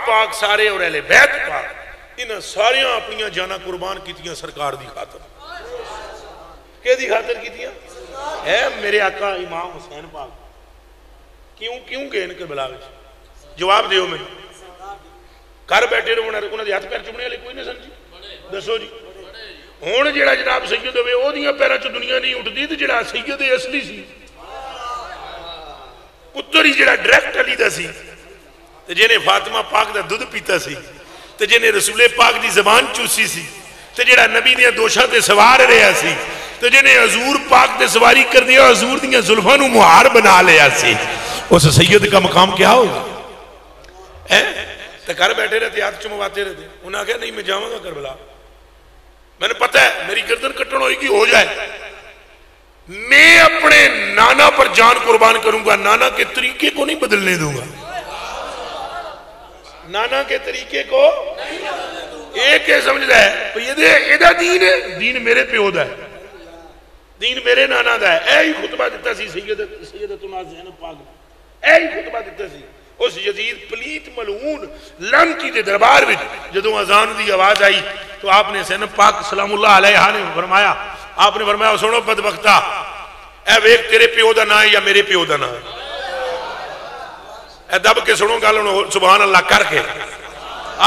پاک سارے اور اہل بیت پاک انہاں ساریاں اپنیاں جانا قربان کیتیاں سرکار دی خاطر. کہ دی خاطر کیتیاں اے میرے آقا امام حسین پاک کیوں گئے ان کے بلاغ جواب دیو میں کر بیٹھے رہو انہاں دے ہاتھ پیر چومنے والے کوئی نہیں سن جی دسو جی. ہون جڑا جناب سید ہوئے او دیاں پیراں چ دنیا نہیں اٹھدی تے جڑا سید اصلی سی پتر ہی جڑا ڈائریکٹ علی دا سی تے جنے فاطمہ پاک دا دودھ پیتا سی تے جنے رسول پاک دی زبان چوسی سی تے جڑا نبی دیاں دوشاں تے سوار رہا سی تے جنے حضور پاک تے سواری کر دیا حضور دیاں زلفاں نو مہار بنا لیا سی اس سید کا مقام کیا ہوگا؟ تے گھر بیٹھے رہتے ہاتھ چمواتے رہتے انہاں کہا نہیں میں جاؤں گا کربلا میں نے پتہ ہے میری گردن کٹن ہوئی کی ہو جائے میں اپنے نانا پر جان قربان کروں گا نانا کے طریقے کو نہیں بدلنے دوں گا نانا کے طریقے کو ایک ہے سمجھ ہے یہ دا دین ہے دین میرے پیو دا ہے دین میرے نانا دا ہے اے ہی خطبہ دیتا سی سیدتنا زینب پاک اے ہی خطبہ دیتا سی اس یزید پلیت ملعون لعنتی دے دربار وچ جدوں اذان دی آواز آئی تو آپ نے زینب پاک سلام اللہ علیہ نے فرمایا آپ نے فرمایا سنو بدبختہ اے ویک تیرے پیو دا نا ہے یا میرے پیو دا نا ہے اے دب کے سنو گا سبحان اللہ کر کے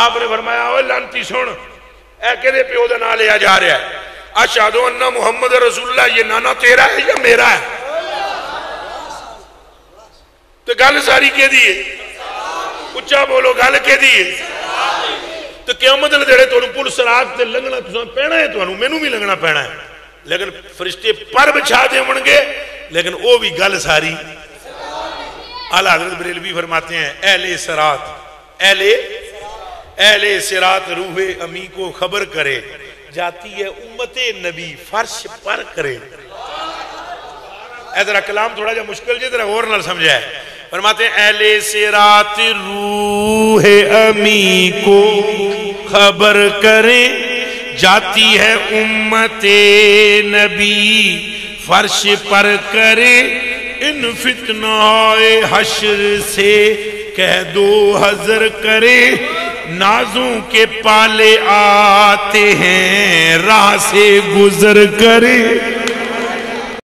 آپ نے فرمایا اوہ لعنتی سن اے کدے پیو دا نا لیا جا رہا ہے اشہد ان محمد رسول اللہ یہ نانا تیرا ہے یا میرا ہے تو گل ساری کہہ دیئے اچھا بولو گل کہہ دیئے تو قیامت دیڑے تو پل سرات تے لنگنا تساں پینا ہے تو مینوں بھی لنگنا پینا ہے لیکن فرشتے پر بچھا دے منگے لیکن وہ بھی گل ساری اعلیٰ حضرت بریلوی فرماتے ہیں اہل صراط اہل صراط روح امی کو خبر کرے جاتی ہے امت نبی فرش پر کرے ذرا کلام تھوڑا جا مشکل جی ذرا غور نال سمجھا ہے فرماتے ہیں اہل صراط روح امی کو خبر کرے جاتی ہے امت نبی فرش پر کرے ان فتنہ حشر سے کہہ دو حذر کرے نازوں کے پالے آتے ہیں راہ سے گزر کرے